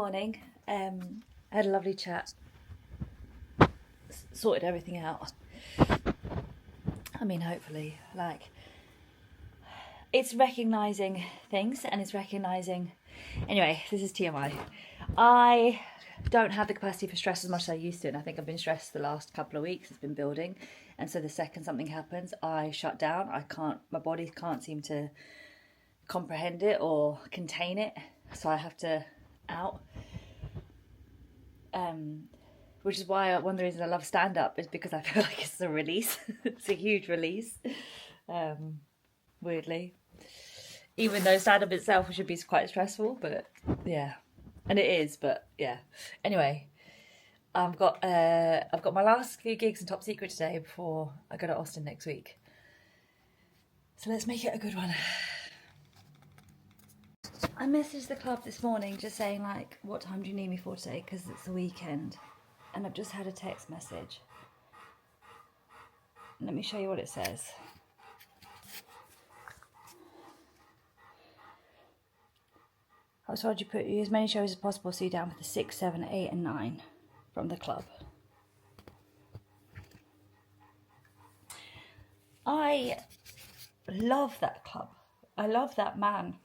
Morning. I had a lovely chat. Sorted everything out. I mean, hopefully, like, it's recognizing things and it's recognizing. Anyway, this is TMI. I don't have the capacity for stress as much as I used to, and I think I've been stressed the last couple of weeks. It's been building, and so the second something happens, I shut down. I can't. My body can't seem to comprehend it or contain it, so I have to out. Which is why one of the reasons I love stand-up is because I feel like it's a release. It's a huge release, weirdly. Even though stand-up itself should be quite stressful, but yeah, and it is. But yeah. Anyway, I've got my last few gigs in Top Secret today before I go to Austin next week. So let's make it a good one. I messaged the club this morning just saying, like, what time do you need me for today? Because it's the weekend. And I've just had a text message. Let me show you what it says. I was told you put as many shows as possible, so you're down for the 6, 7, 8 and 9 from the club. I love that club. I love that man.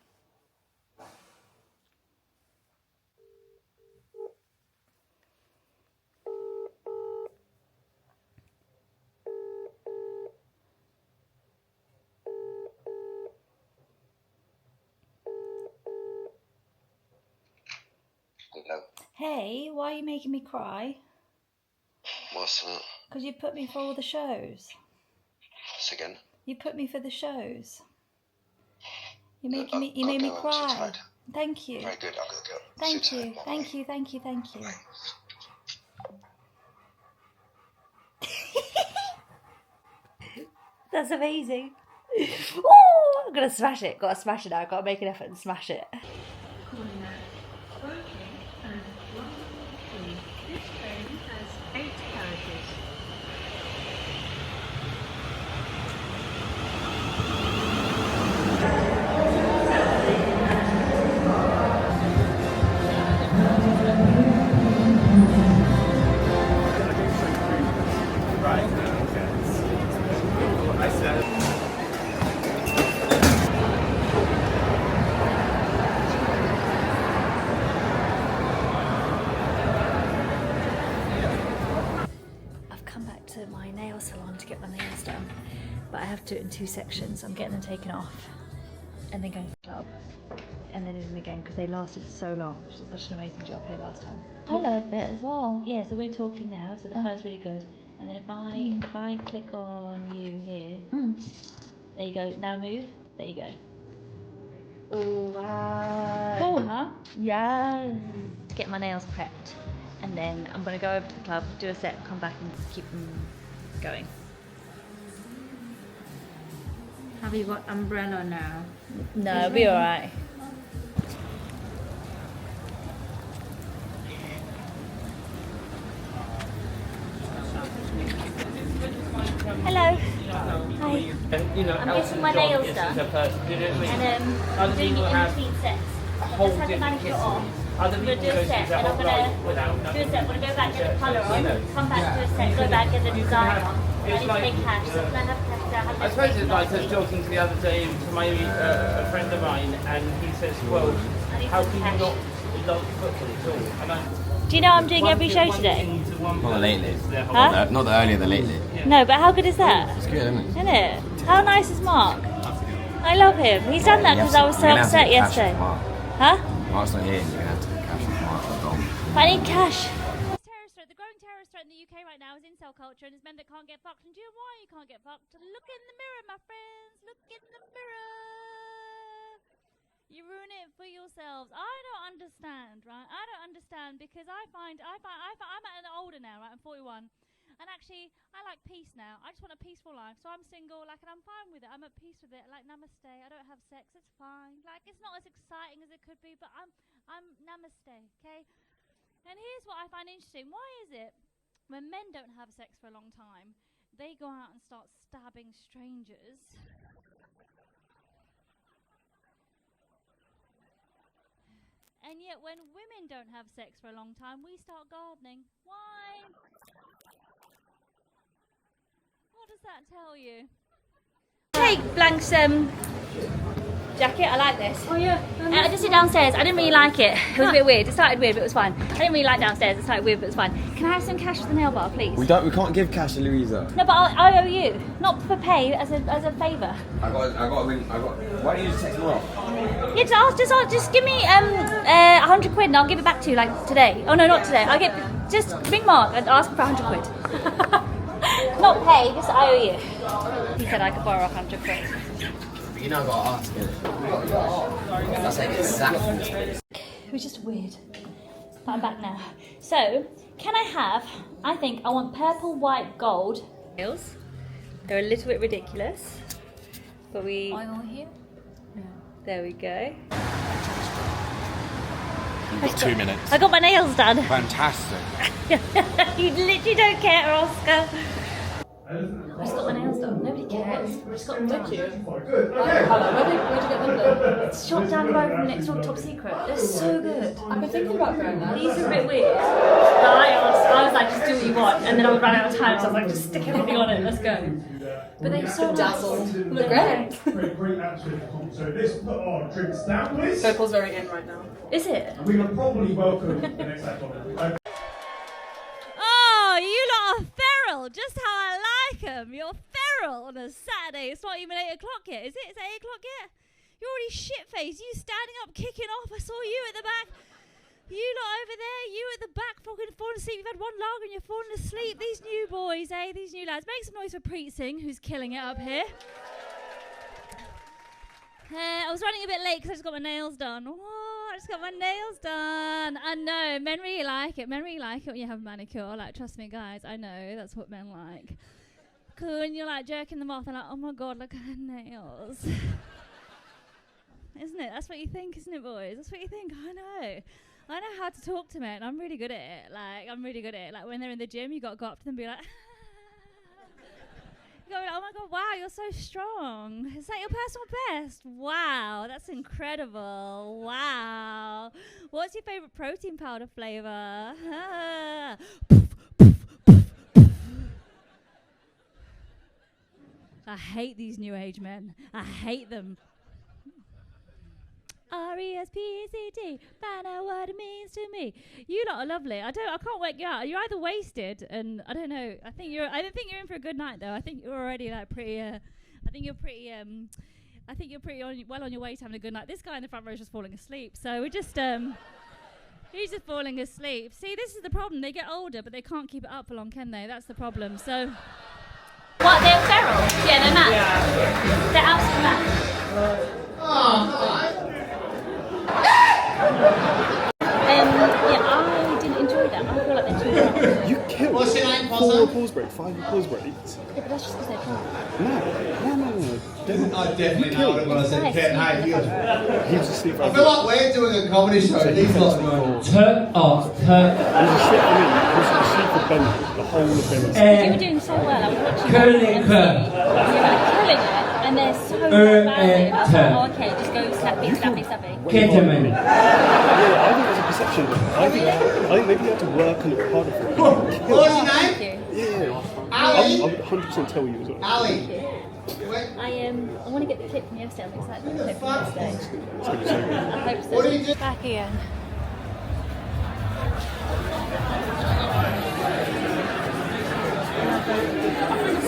Hello. Hey, why are you making me cry? What's that? Because you put me for all the shows. What's again? You put me for the shows. You made I'll me go, I'm too cry. tired. Thank you. Very good, I'll go. Thank you. Thank you. Thank you. Thank you. Bye. That's amazing. Oh, I'm gonna smash it. Gotta smash it now. Gotta make an effort and smash it. Calling out broken and 1, 3. This train has 8 carriages. I've come back to my nail salon to get my nails done, but I have to do it in 2 sections. I'm getting them taken off and then going to the club and then doing them again because they lasted so long. Which is such an amazing job here last time. I love it as well. Yeah, so we're talking now, so the phone's really good. And then if I click on you here, there you go. Now move. There you go. Oh, wow. Cool, huh? Yes. Get my nails prepped, and then I'm gonna go over to the club, do a set, come back and keep them going. Have you got umbrella now? No, it'll be alright. Hello. Hi. You know, I'm Elton getting my John nails is done. a person, you know what I mean? And Other I'm doing people it in have between sets. a whole Just had the different manicure history. on. Other I'm gonna people do go a set, through their and I'm whole gonna life without do a nothing. set. I'm gonna go back, get the colour You know. on, come back to a set, go back, get the You can design have- on. I it's need to like, pay cash, so can I have cash? I suppose it's like I was talking to the other day to my a friend of mine, and he says, well, how can you not love football at all? And Do you know I'm doing every show today? Not the lately. Huh? Not the earlier, the lately. No, but how good is that? It's good, isn't it? Isn't it? How nice is Mark? I love him. He's done that because I was so upset yesterday. Huh? Mark's not here, and you're going to have to get cash from Mark. But I need cash. The growing terrorist threat in the UK right now is incel culture, and it's men that can't get fucked. And do you know why you can't get fucked? Look in the mirror, my friends. Look in the mirror. You ruin it for yourselves. I don't understand, right? I don't understand because I'm older now, right? I'm 41. And actually, I like peace now. I just want a peaceful life. So I'm single, like, and I'm fine with it. I'm at peace with it. Like, namaste. I don't have sex. It's fine. Like, it's not as exciting as it could be, but I'm namaste, okay? And here's what I find interesting. Why is it when men don't have sex for a long time, they go out and start stabbing strangers? And yet when women don't have sex for a long time, we start gardening. Why? What does that tell you? Take Blank's jacket. I like this. Oh yeah. I just did downstairs. I didn't really like it. It was a bit weird. It started weird, but it was fine. I didn't really like downstairs. It started weird, but it was fine. Can I have some cash for the nail bar, please? We can't give cash to Luisa. No, but I owe you. Not for pay, as a favour. Why don't you just text me off? Yeah, just give me 100 quid and I'll give it back to you like today. Oh no, not today. Just ring Mark and ask him for 100 quid. Not pay, just I owe you. He said I could borrow 100 quid. But you know I gotta ask it. That's like exactly. It was just weird. But I'm back now. So, can I have, I think I want purple, white, gold nails. They're a little bit ridiculous. But we... Oil here? There we go. You've got 2 minutes. I got my nails done. Fantastic. You literally don't care, Oscar. I just got my nails done. Nobody cares. I just got them done. Where'd you get them done? It's shot down the road from next door, Top Secret. They're so good. I've been thinking about going there. These are a bit weird. But I was like, just do what you want. And then I would run out of time, so I was like, just stick everything on it. Let's go. But they're so dazzled. nice. Look great. Great atmosphere. So this put our drinks down, please. Purple's very in right now. Is it? And we will probably welcome the next act on. Oh, you lot are feral, just how I like 'em. You're feral on a Saturday. It's not even 8 o'clock yet, is it? Is it 8 o'clock yet? You're already shit-faced. You standing up, kicking off. I saw you at the back. You lot over there, you at the back, fucking falling asleep. You've had one lager and you're falling asleep. These new boys, eh? These new lads. Make some noise for Preet Singh, who's killing it up here. I was running a bit late because I just got my nails done. Oh, I just got my nails done. I know, men really like it. Men really like it when you have a manicure. Like, trust me, guys, I know that's what men like. Cool, when you're like jerking them off, they're like, oh my god, look at her nails. Isn't it? That's what you think, isn't it, boys? That's what you think. I know how to talk to men. I'm really good at it. Like, when they're in the gym, you got to go up to them and be like, you go, oh my god, wow, you're so strong. Is that your personal best? Wow, that's incredible. Wow. What's your favourite protein powder flavour? I hate these new age men. I hate them. R-E-S-P-E-C-T, find out what it means to me. You lot are lovely. I can't work you out. You're either wasted and I don't know. I don't think you're in for a good night though. I think you're already like pretty. I think you're pretty well on your way to having a good night. This guy in the front row is just falling asleep. So we're just he's just falling asleep. See, this is the problem. They get older, but they can't keep it up for long, can they? That's the problem. So. What, they're feral? Yeah, they're mad. Yeah. They're absolutely mad. I didn't enjoy that. I feel like they're too much. You killed 4 applause breaks, 5 applause breaks. Yeah, but that's just because they're drunk. No. I definitely know it when I said Ken, hey, He was asleep. I feel like we're doing a comedy show. These lot are going, turn off, turn. He was asleep for me. He was asleep for Ben, the whole of Ben. You were doing so well. I was watching you. You were like killing it. And they're so bad about it. I was like, oh, okay, just go slappy. Ketamine. Yeah, I think there's a perception. I think maybe you have to work a little harder for it. What's your name? Yeah. Ali? I would 100% tell you as well. Ali. I want to get the clip from yesterday. I'm excited for the clip from yesterday. It's going to be so good. I hope so. What do you do? Back again.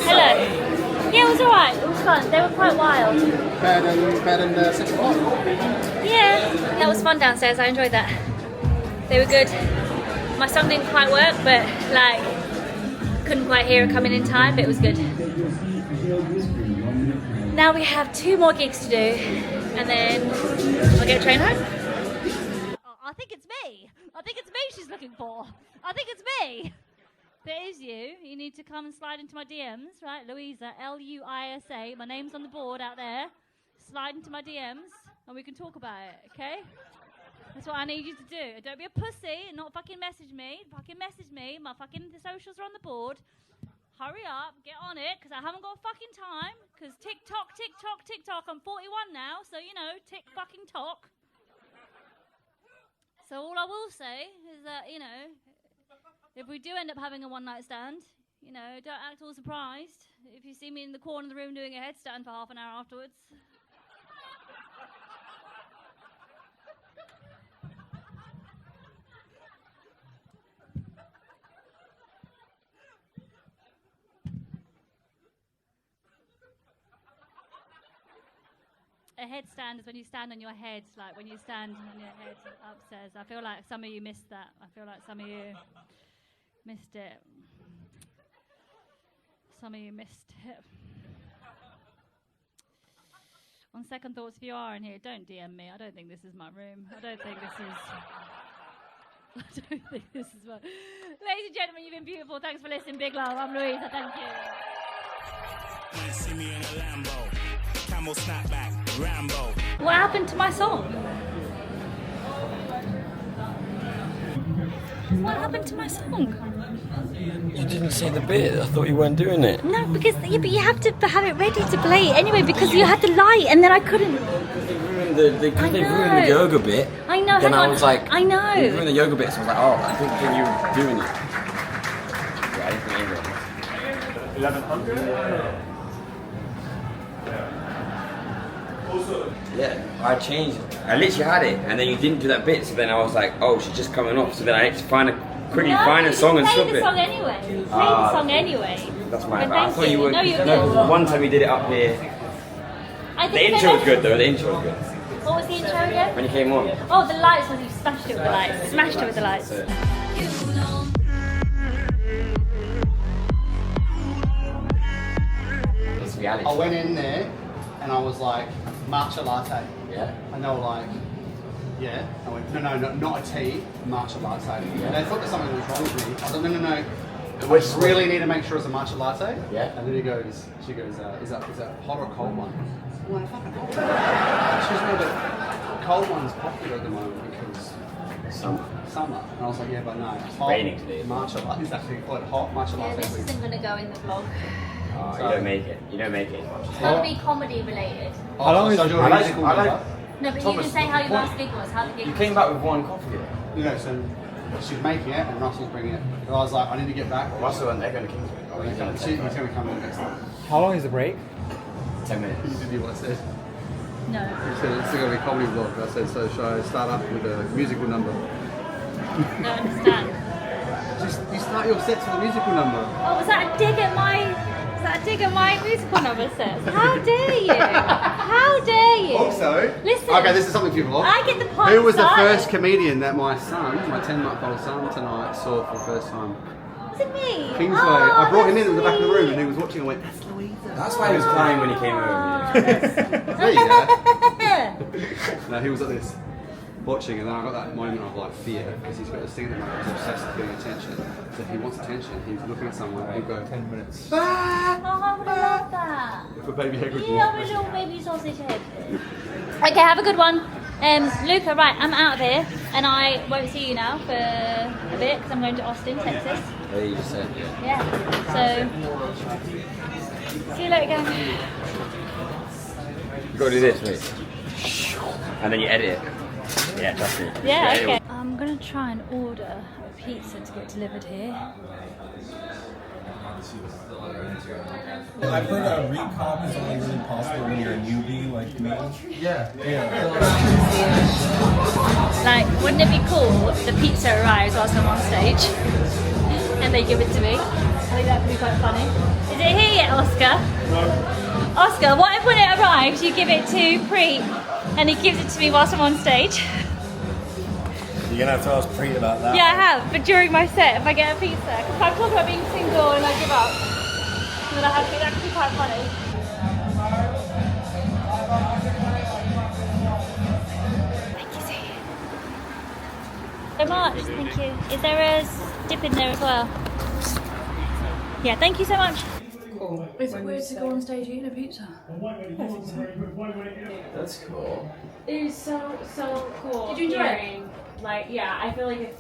Hello. Yeah, it was alright. It was fun. They were quite wild. Better than the second one? Yeah, that was fun downstairs. I enjoyed that. They were good. My song didn't quite work, but like couldn't quite hear it coming in time, but it was good. Now we have 2 more gigs to do, and then I'll get a train home. I think it's me. I think it's me she's looking for. I think it's me. If it is you, you need to come and slide into my DMs, right? Luisa, L-U-I-S-A. My name's on the board out there. Slide into my DMs, and we can talk about it, okay? That's what I need you to do. Don't be a pussy and not fucking message me. Fucking message me. My fucking socials are on the board. Hurry up, get on it, because I haven't got fucking time. Because TikTok. I'm 41 now, so, you know, tick fucking tock. So all I will say is that, you know, if we do end up having a one-night stand, you know, don't act all surprised if you see me in the corner of the room doing a headstand for half an hour afterwards. A headstand is when you stand on your head, like when you stand on your head upstairs. I feel like some of you missed that. I feel like some of you missed it. Some of you missed it. On second thoughts, if you are in here, don't DM me. I don't think this is my room. I don't think this is my... Ladies and gentlemen, you've been beautiful. Thanks for listening. Big love. I'm Luisa. Thank you. See me in a Lambo. Camel snapback, Rambo. What happened to my song? What happened to my song? You didn't say the bit. I thought you weren't doing it. No, because but you have to have it ready to play anyway. Because you had the light, and then I couldn't. They ruined the yoga bit. I know. Then I was like, I know. They ruined the yoga bit, so I was like, oh, I didn't think you were doing it. Yeah, I didn't think you were. 1100. Yeah, I changed. I literally had it, and then you didn't do that bit. So then I was like, oh, she's just coming off. So then I had to find a song and swap it. Play the song anyway. Play the song anyway. That's my bad. I Thank thought you were. No, you're good. One time you did it up here. The intro was good though. The intro was good. What was the intro again? When you came on. Oh, the lights. Was you smashed it with the lights? Smashed it with the lights. It's reality. I went in there and I was like, matcha latte. Yeah. And they were like, yeah. I went, no, not a tea, matcha latte. And they thought that something was wrong with me. I was like, no. I just really need to make sure it's a matcha latte. Yeah. And then she goes, is that hot or cold one? I'm like, fucking hot. She's no, but cold one's popular at the moment because summer. And I was like, yeah, but no. Hot raining today. Matcha latte. Is that called hot matcha latte? Yeah, this isn't going to go in the vlog. Oh, you don't make it. You don't make it. It's got to be comedy related. How long is I like. No, but Thomas, you didn't say how your last gig was. How the gig You was. came back with one coffee. You know, so she's making it and Russell's bringing it. And I was like, I need to get back. Russell and they're going to Kingswood. Oh, He's going to come in next time. How long is the break? 10 minutes. You did hear what I said? No. You said it's going to be a comedy vlog. I said, so should I start up with a musical number? Don't understand. You start your sets with a musical number. Oh, was that a dig at my... Was that a dig at my musical number sets? How dare you? How dare you? Also, listen. Okay, this is something for you vlog. I get the part. Who was the first comedian that my 10-month-old son tonight saw for the first time? Was it me? Kingsley. Oh, I brought him in that's the back of the room sweet. and he was watching and went, that's Louisa. That's why he was crying when he came over. There you go. No, he was like this, watching, and then I got that moment of like fear because he's got this thing at the moment. He's obsessed with getting attention. So if he wants attention, he's looking at someone. He'll go 10 minutes. Oh, I would love that. If a baby head would Yeah, with a little baby sausage head. Okay, have a good one. Luca, right, I'm out of here, and I won't see you now for a bit because I'm going to Austin, Texas. Yeah, you just said, Yeah. So, see you later, gang. You gotta do this, wait. And then you edit it. Yeah, trust me. Yeah, okay. I'm gonna try and order a pizza to get delivered here. I put a recomp is only really possible when you're a newbie like me. Yeah. Like, wouldn't it be cool if the pizza arrives whilst I'm on stage and they give it to me? I think that could be quite funny. Is it here yet, Oscar? No. Oscar, what if when it arrives you give it to Preet and he gives it to me whilst I'm on stage? You're gonna have to ask Preet about that. Yeah, I have, but during my set, if I get a pizza, because I'm talking about being single and I give up, then I have to, that could be quite funny. Thank you so much, thank you. Is there a dip in there as well? Yeah, thank you so much. Cool. Is it weird to go on stage eating a pizza? That's cool. It is so cool. Did you enjoy it? Like, yeah, I feel like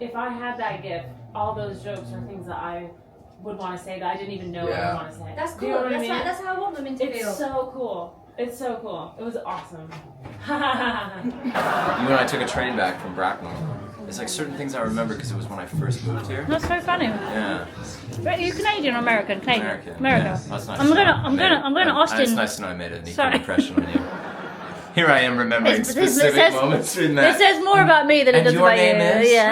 if I had that gift, all those jokes are things that I would want to say that I didn't even know I would want to say. That's Do cool. you know what I mean? That's how I want women to feel. It's so cool. It's so cool. It was awesome. You and I took a train back from Bracknell. It's like certain things I remember because it was when I first moved here. That's so funny. Yeah. Are you Canadian or American? Canadian. American. Yeah, that's nice. I'm going to Austin. It's nice to know I made an equal impression on you. Here I am remembering This specific moments in that. This says more about me than it does about you. And your name is? Yeah.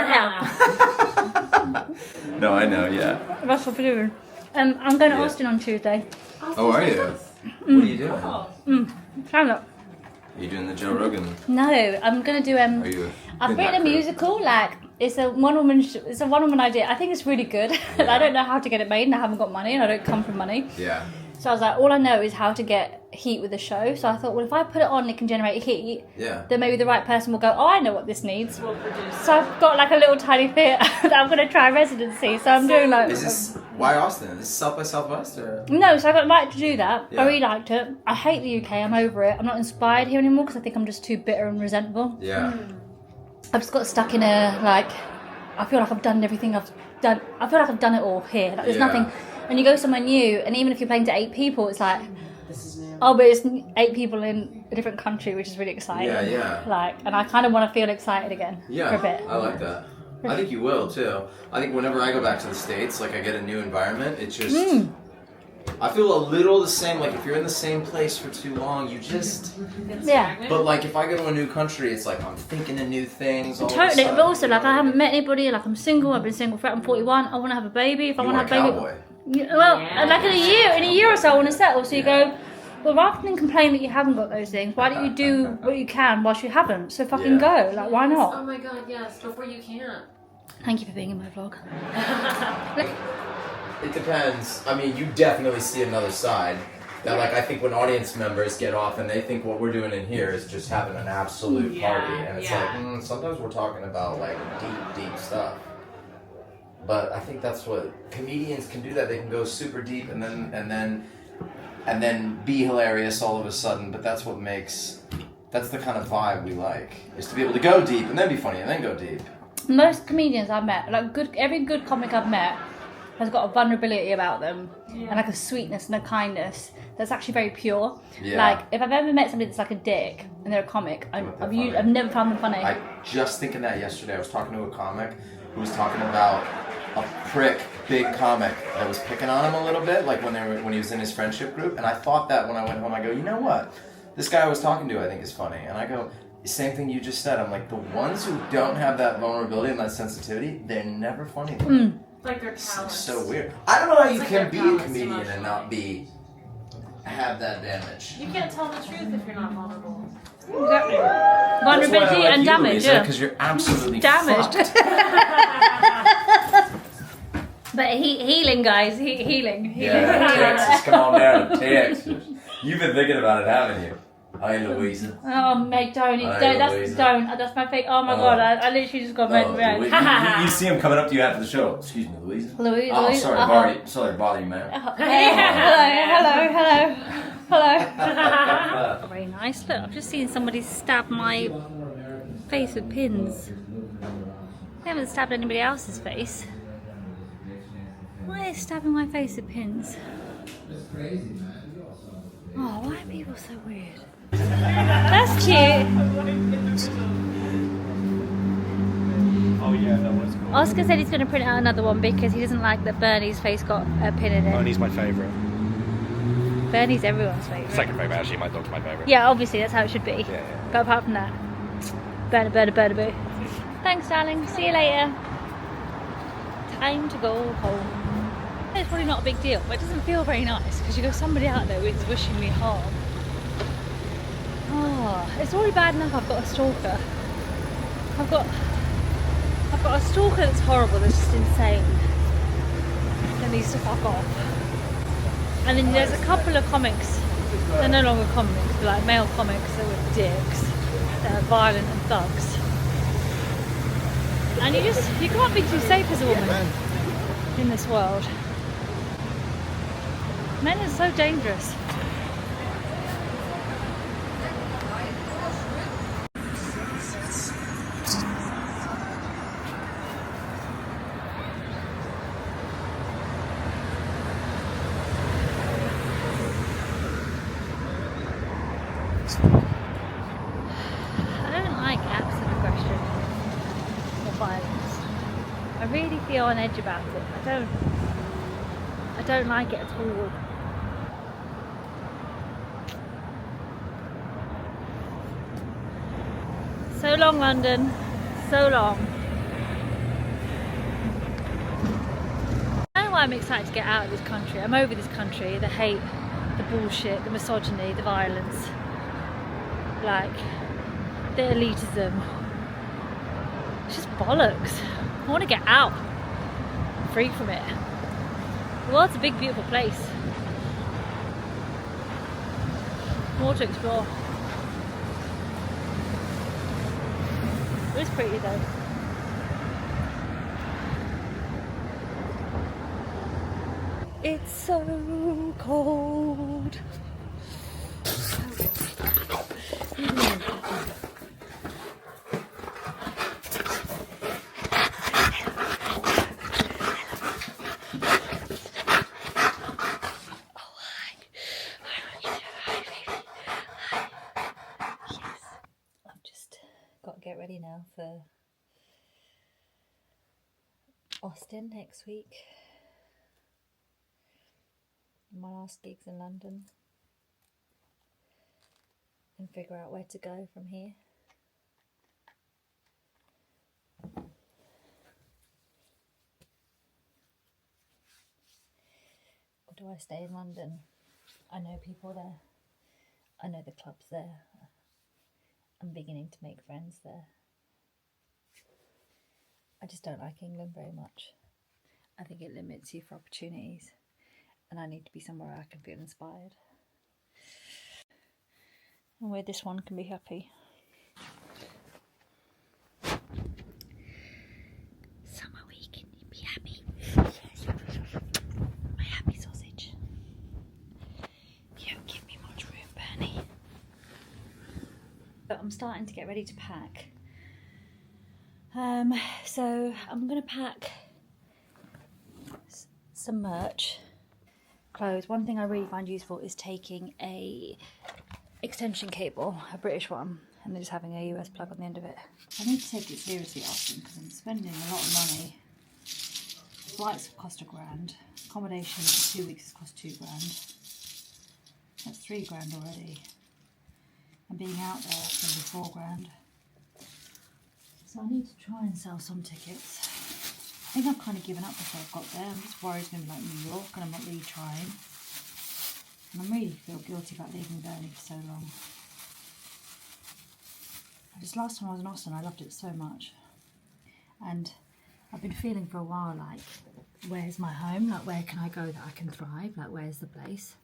No, I know, yeah. Russell Blue. I'm going to Austin on Tuesday. Oh, are you? What are you doing? Stand-up. Are you doing the Joe Rogan? No, I'm going to do Are you? I've written a musical, like, it's a one-woman idea. I think it's really good. Yeah. I don't know how to get it made and I haven't got money and I don't come from money. Yeah. So I was like, all I know is how to get heat with the show. So I thought, well, if I put it on, it can generate heat. Yeah. Then maybe the right person will go, oh, I know what this needs. So I've got like a little tiny theatre that I'm going to try residency. So I'm doing like... Is this, why Austin? Is this South by Southwest or? No, so I got invited to do that. Yeah. I really liked it. I hate the UK, I'm over it. I'm not inspired here anymore because I think I'm just too bitter and resentful. Yeah. I've just got stuck in a, like, I feel like I've done everything I've done. I feel like I've done it all here. Like, there's nothing. When you go somewhere new, and even if you're playing to 8 people, it's like, oh, but it's 8 people in a different country, which is really exciting. Yeah, yeah. Like, and I kind of want to feel excited again for a bit. I like that. I think you will too. I think whenever I go back to the States, like I get a new environment, it just... I feel a little the same, like if you're in the same place for too long, you just... Yeah. But like if I go to a new country, it's like I'm thinking of new things all of a Totally, sudden. but also like I haven't met anybody, like I'm single, I've been single for, I'm 41, I want to have a baby. If I You want to want have a a baby... cowboy. Yeah, well, like in a year or so I want to settle, so you go... Well, rather than complain that you haven't got those things, why don't you do what you can whilst you haven't? So fucking go. Like, why not? Oh my god, yes, before you can't. Thank you for being in my vlog. It depends. I mean, you definitely see another side. That like I think when audience members get off and they think what we're doing in here is just having an absolute party, and it's like sometimes we're talking about like deep stuff. But I think that's what comedians can do. That they can go super deep and then be hilarious all of a sudden. But that's what makes that's the kind of vibe we like, is to be able to go deep and then be funny and then go deep. Most comedians I've met, like every good comic I've met, has got a vulnerability about them and like a sweetness and a kindness that's actually very pure. Yeah. Like if I've ever met somebody that's like a dick and they're a comic, I've never found them funny. I just thinking that yesterday. I was talking to a comic who was talking about a prick big comic that was picking on him a little bit, like when he was in his friendship group. And I thought that when I went home, I go, you know what? This guy I was talking to, I think is funny. And I go, same thing you just said. I'm like, the ones who don't have that vulnerability and that sensitivity, they're never funny. Like they're callous. So weird. I don't know how you It's can like be they're a callous comedian and not have that damage. You can't tell the truth if you're not vulnerable. Exactly. That's Vulnerability why I like and you, damage, Luisa, yeah. because you're absolutely damaged. fucked. But healing, guys, healing. Yeah, Texas, come on down, Texas. You've been thinking about it, haven't you? Hi, Luisa. Oh, mate, don't. Hi, That's Luisa. That's my fake. Oh my god, I literally just got You see him coming up to you after the show. Excuse me, Luisa. Louise. Oh, sorry, sorry to bother you, man. Hello. Very nice. Look, I've just seen somebody stab my face with pins. I haven't stabbed anybody else's face. Why are they stabbing my face with pins? Oh, why are people so weird? That's cute. Oh yeah, that was cool. Oscar said he's going to print out another one because he doesn't like that Bernie's face got a pin in it. Bernie's my favourite. Bernie's everyone's favourite. Second favourite, actually. My dog's my favourite. Yeah, obviously that's how it should be. Yeah. But apart from that, Bernie boo. Thanks, darling. See you later. Time to go home. It's probably not a big deal, but it doesn't feel very nice because you got somebody out there who's wishing me harm. Oh, it's already bad enough I've got a stalker. I've got a stalker that's horrible, that's just insane. That needs to fuck off. And then there's a couple of comics, they're no longer comics, but like male comics that were dicks, that are violent and thugs. And you can't be too safe as a woman in this world. Men are so dangerous. violence. I really feel on edge about it. I don't like it at all. So long, London. So long. I know why I'm excited to get out of this country. I'm over this country, the hate, the bullshit, the misogyny, the violence, like the elitism. It's just bollocks. I want to get out, free from it. The world's a big, beautiful place. More to explore. It was pretty though. It's so cold. Get ready now for Austin next week. My last gig's in London, and figure out where to go from here. Or do I stay in London? I know people there. I know the clubs there. I'm beginning to make friends there. I just don't like England very much. I think it limits you for opportunities, and I need to be somewhere I can feel inspired, and where this one can be happy. Somewhere where you can be happy. My happy sausage. You don't give me much room, Bernie. But I'm starting to get ready to pack. So I'm gonna pack some merch, clothes. One thing I really find useful is taking a extension cable, a British one, and then just having a US plug on the end of it. I need to take it seriously often because I'm spending a lot of money. Flights have cost £1,000. Accommodation for 2 weeks has cost £2,000. That's £3,000 already. And being out there, that's going to be £4,000. So I need to try and sell some tickets. I think I've kind of given up before I've got there. I'm just worried it's going to be like New York, and I'm not really trying. And I really feel guilty about leaving Burnley for so long. Just last time I was in Austin, I loved it so much. And I've been feeling for a while like, where's my home? Like, where can I go that I can thrive? Like, where's the place?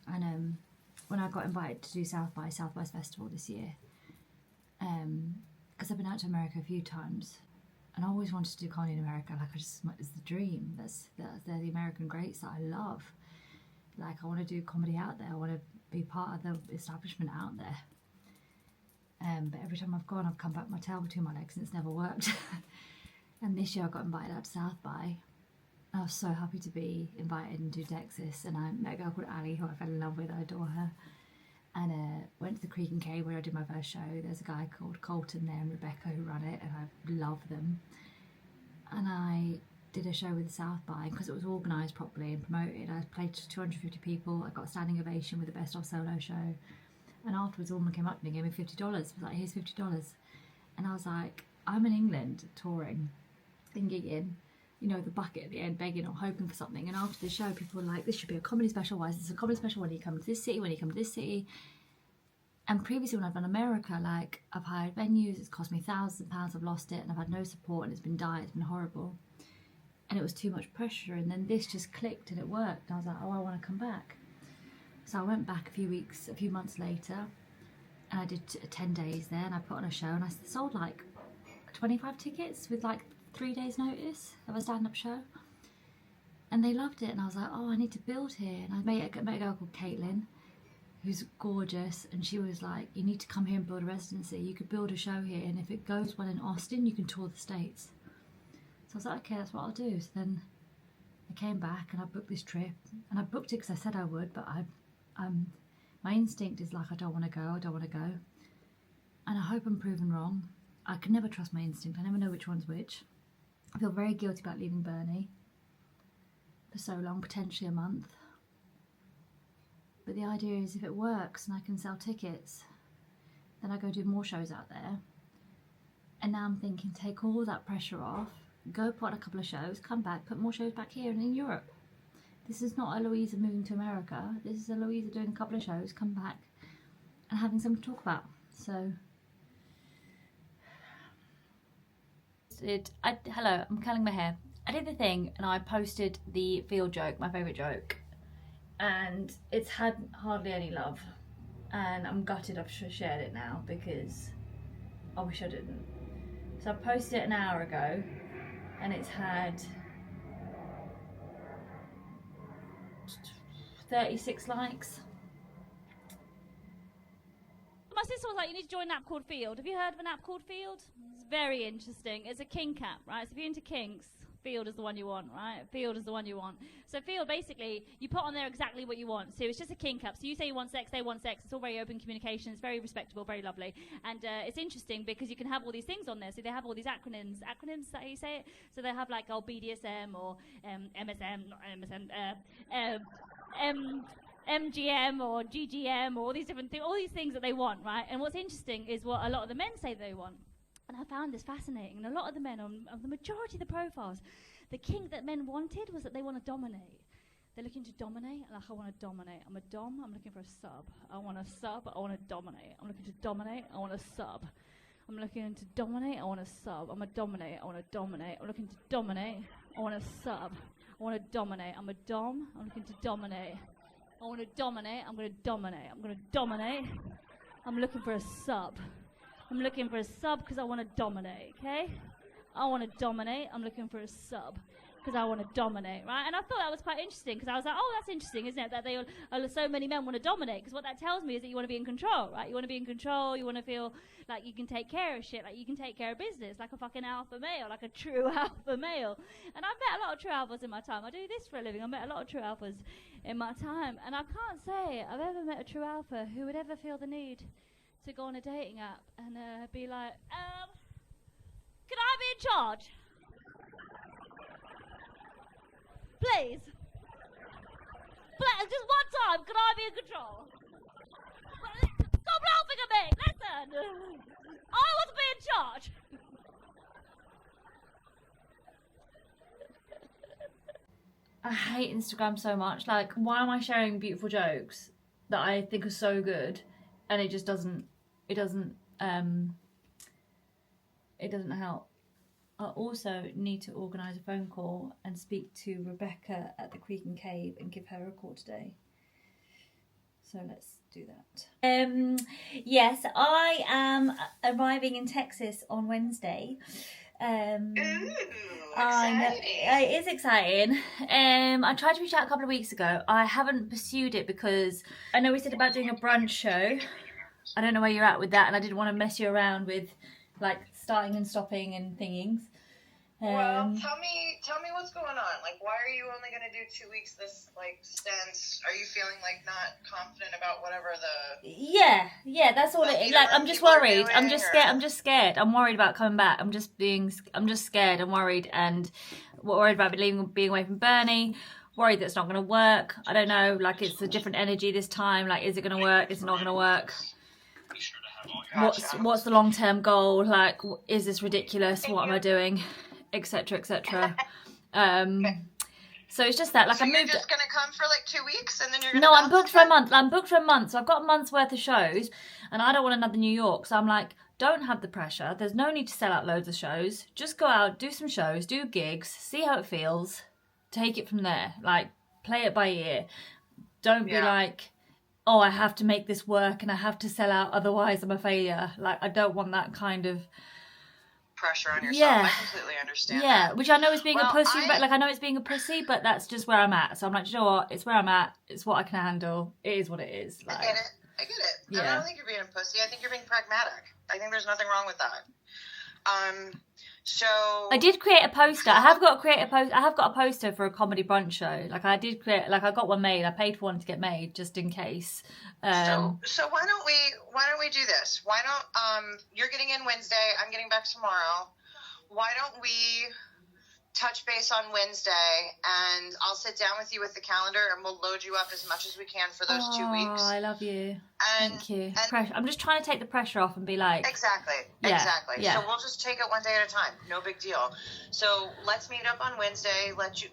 And when I got invited to do South by Southwest Festival this year, because I've been out to America a few times, and I always wanted to do comedy in America. Like, it's the dream. They're the American greats that I love. Like, I want to do comedy out there. I want to be part of the establishment out there. But every time I've gone, I've come back with my tail between my legs, and it's never worked. And this year I got invited out to South by. I was so happy to be invited and do Texas, and I met a girl called Ali who I fell in love with. I adore her. And went to the Creek and Cave where I did my first show. There's a guy called Colton there and Rebecca who run it, and I love them. And I did a show with the South by, because it was organised properly and promoted. I played to 250 people. I got a standing ovation with the best of solo show. And afterwards, a woman came up to me and gave me $50. I was like, here's $50. And I was like, I'm in England touring, and gigging, you know, the bucket at the end, begging or hoping for something. And after the show, people were like, this should be a comedy special. Why is this a comedy special? When you come to this city, when you come to this city. And previously when I've done America, like, I've hired venues, it's cost me thousands of pounds, I've lost it, and I've had no support, and it's been dire, it's been horrible. And it was too much pressure, and then this just clicked and it worked. And I was like, oh, I want to come back. So I went back a few months later, and I did 10 days there, and I put on a show, and I sold like 25 tickets with like 3 days notice of a stand-up show. And they loved it, and I was like, oh, I need to build here. And I met a girl called Caitlin, who's gorgeous, and she was like, you need to come here and build a residency. You could build a show here, and if it goes well in Austin, you can tour the States. So I was like, okay, that's what I'll do. So then I came back and I booked this trip, and I booked it because I said I would, but my instinct is like, I don't want to go, and I hope I'm proven wrong. I can never trust my instinct. I never know which one's which. I feel very guilty about leaving Burnley for so long, potentially a month. But the idea is if it works and I can sell tickets, then I go do more shows out there. And now I'm thinking, take all that pressure off, go put on a couple of shows, come back, put more shows back here and in Europe. This is not a Luisa moving to America. This is a Luisa doing a couple of shows, come back and having something to talk about. So, hello, I'm curling my hair. I did the thing and I posted the field joke, my favourite joke, and it's had hardly any love. And I'm gutted I've shared it now because I wish I didn't. So I posted it an hour ago and it's had 36 likes. My sister was like, you need to join an app called Field. Have you heard of an app called Field? It's very interesting. It's a kink app, right? So if you're into kinks, Field is the one you want, right? Field is the one you want. So Field, basically, you put on there exactly what you want. So it's just a kink app. So you say you want sex, they want sex. It's all very open communication. It's very respectable, very lovely. And it's interesting because you can have all these things on there. So they have all these acronyms. Acronyms, is that how you say it? So they have like, BDSM or MSM, not MSM, MGM or GGM or all these different things, all these things that they want, right? And what's interesting is what a lot of the men say they want. And I found this fascinating. And a lot of the men, on the majority of the profiles, the kink that men wanted was that they want to dominate. They're looking to dominate. Like, I want to dominate. I'm a dom. I'm looking for a sub. I want a sub. I want to dominate. I'm looking to dominate. I want a sub. I'm looking to dominate. I want a sub. I'm a dominate. I want to dominate. I'm looking to dominate. I want a sub. I want to dominate. I'm a dom. I'm looking to dominate. I want to dominate. I'm going to dominate. I'm going to dominate. I'm looking for a sub. I'm looking for a sub because I want to dominate, okay? I want to dominate. I'm looking for a sub because I want to dominate, right? And I thought that was quite interesting because I was like, oh, that's interesting, isn't it? That so many men want to dominate, because what that tells me is that you want to be in control, right? You want to be in control. You want to feel like you can take care of shit, like you can take care of business, like a fucking alpha male, like a true alpha male. And I've met a lot of true alphas in my time. I do this for a living. I've met a lot of true alphas in my time. And I can't say I've ever met a true alpha who would ever feel the need to go on a dating app and be like, can I be in charge? Please. Just one time, can I be in control? Stop laughing at me, listen. I want to be in charge. I hate Instagram so much. Like, why am I sharing beautiful jokes that I think are so good and it just doesn't help. I also need to organise a phone call and speak to Rebecca at the Creek and Cave and give her a call today. So let's do that. Yes, I am arriving in Texas on Wednesday. Ooh, I know, it is exciting. I tried to reach out a couple of weeks ago. I haven't pursued it because I know we said about doing a brunch show. I don't know where you're at with that, and I didn't want to mess you around with like starting and stopping and thingings. Well, tell me what's going on. Like, why are you only going to do 2 weeks this like stint? Are you feeling like not confident about whatever the? Yeah, that's all it is. Like, I'm just worried. I'm just scared. I'm worried about coming back. I'm just scared. I'm worried and worried about being away from Bernie. Worried that it's not going to work. I don't know. Like, it's a different energy this time. Like, is it going to work? Is it not going to work? What's the long-term goal? Like, is this ridiculous? What am I doing? Etc. etc. So it's just that, like, so I moved. You're just gonna come for like 2 weeks and then you're gonna. No, I'm booked for a month. I'm booked for a month, so I've got a month's worth of shows, and I don't want another New York. So I'm like, don't have the pressure. There's no need to sell out loads of shows. Just go out, do some shows, do gigs, see how it feels, take it from there. Like, play it by ear. Don't be like, oh, I have to make this work and I have to sell out, otherwise I'm a failure. Like, I don't want that kind of pressure on yourself. I completely understand. Yeah, which I know is being a pussy, but like, I know it's being a pussy, but that's just where I'm at. So I'm like, you know what? It's where I'm at. It's what I can handle. It is what it is. Like, I get it. Yeah. I don't think you're being a pussy. I think you're being pragmatic. I think there's nothing wrong with that. So I did create a poster. I have got to create a post. I have got a poster for a comedy brunch show. Like I did create. Like I got one made. I paid for one to get made just in case. So why don't we do this? Why don't you're getting in Wednesday, I'm getting back tomorrow. Why don't we touch base on Wednesday, and I'll sit down with you with the calendar, and we'll load you up as much as we can for those 2 weeks. Oh, I love you. And, Thank you. and I'm just trying to take the pressure off and be like. Exactly. Yeah, Exactly. yeah. So we'll just take it one day at a time. No big deal. So let's meet up on Wednesday.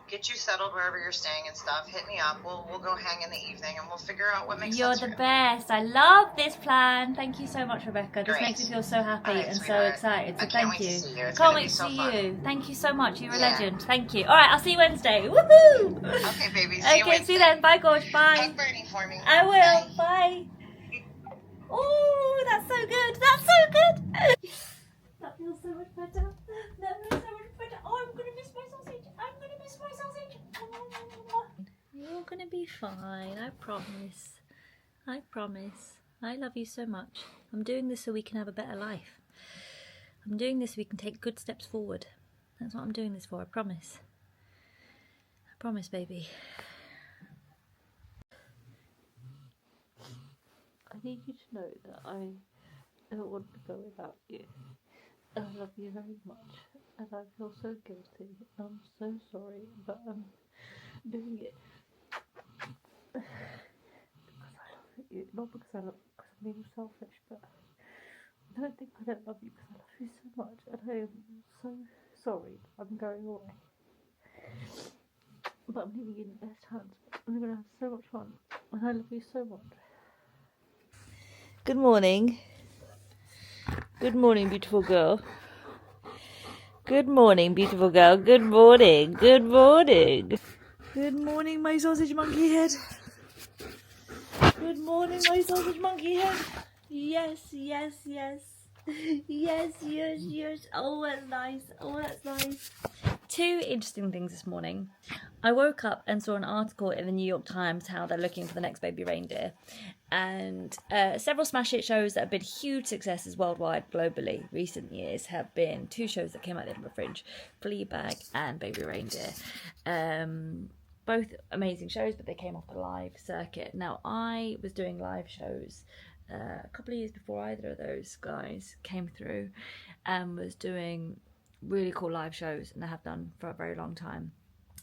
Get you settled wherever you're staying and stuff. Hit me up. We'll go hang in the evening, and we'll figure out what makes You're sense. the for you. best. I love this plan. Thank you so much, Rebecca. This Great. makes me feel so happy All right, and so sweetheart. excited. So I can't thank wait you. to see you. It's Can't gonna wait be to so see fun. you. Thank you so much. You're a Yeah. legend. Thank you. All right, I'll see you Wednesday. Woohoo! Okay, baby. See you Okay, Wednesday. see you then. Bye, Gorge. Bye. Hug Bernie for me. I will. Bye. Oh, that's so good. That's so good. That feels so much better. That feels so much better. Oh, I'm going to miss my sausage. I'm going to miss my sausage. You're going to be fine. I promise. I promise. I love you so much. I'm doing this so we can have a better life. I'm doing this so we can take good steps forward. That's what I'm doing this for. I promise. I promise, baby. I need you to know that I don't want to go without you. I love you very much, and I feel so guilty. I'm so sorry, but I'm doing it because I love you, not because I'm being selfish, but I don't think I don't love you because I love you so much, and I am so sorry I'm going away. But I'm leaving you in the best hands. I'm going to have so much fun, and I love you so much. Good morning. Good morning, beautiful girl. Good morning, beautiful girl. Good morning. Good morning. Good morning, my sausage monkey head. Good morning, my sausage monkey head. Yes, yes, yes. Yes, yes, yes. Oh, that's nice. Oh, that's nice. Two interesting things this morning. I woke up and saw an article in the New York Times how they're looking for the next baby reindeer, and several smash hit shows that have been huge successes worldwide, globally, recent years have been two shows that came out of the Edinburgh Fringe, Fleabag and Baby Reindeer. Both amazing shows, but they came off the live circuit. Now, I was doing live shows a couple of years before either of those guys came through, and was doing really cool live shows, and I have done for a very long time.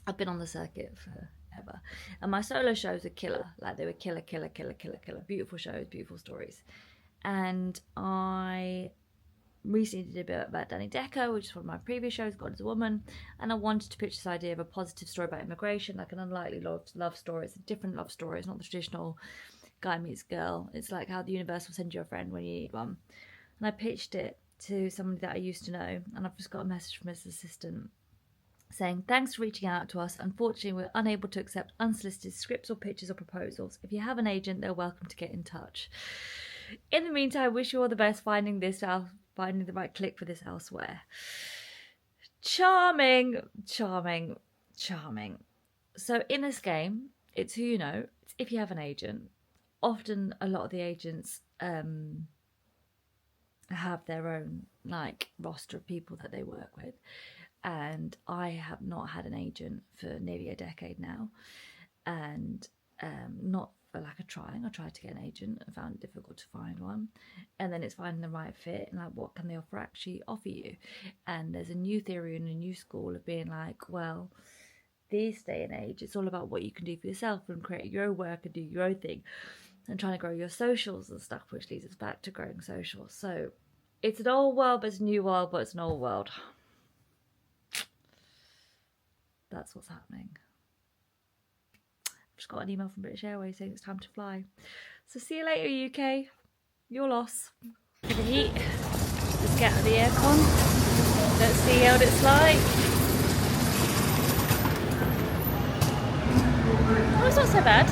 I've been on the circuit forever, and my solo shows are killer. Like, they were killer. Beautiful shows, beautiful stories. And I recently did a bit about Danny Decker, which is one of my previous shows, God is a Woman, and I wanted to pitch this idea of a positive story about immigration, like an unlikely love story. It's a different love story. It's not the traditional guy meets girl. It's like how the universe will send you a friend when you need one. And I pitched it to somebody that I used to know, and I've just got a message from his assistant saying, thanks for reaching out to us. Unfortunately, we're unable to accept unsolicited scripts or pitches or proposals. If you have an agent, they're welcome to get in touch. In the meantime, wish you all the best finding the right click for this elsewhere. Charming. So in this game, it's who you know. It's if you have an agent. Often a lot of the agents have their own roster of people that they work with, and I have not had an agent for nearly a decade now, and not for lack of trying. I tried to get an agent and found it difficult to find one, and then it's finding the right fit and what can they offer you. And there's a new theory and a new school of being like, well, this day and age it's all about what you can do for yourself and create your own work and do your own thing and trying to grow your socials and stuff, which leads us back to growing socials. So it's an old world, but it's a new world, but it's an old world. That's what's happening. I've just got an email from British Airways saying it's time to fly. So see you later, UK. Your loss. For the heat, just get out of the aircon. Let's see what it's like. Oh, it's not so bad.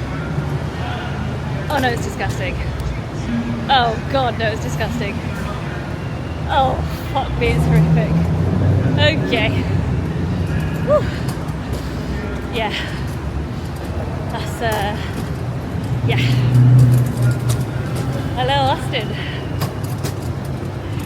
Oh no, it's disgusting. Oh god, no, it's disgusting. Oh, fuck me, it's horrific. Okay. Whew. Yeah. That's, yeah. Hello, Austin.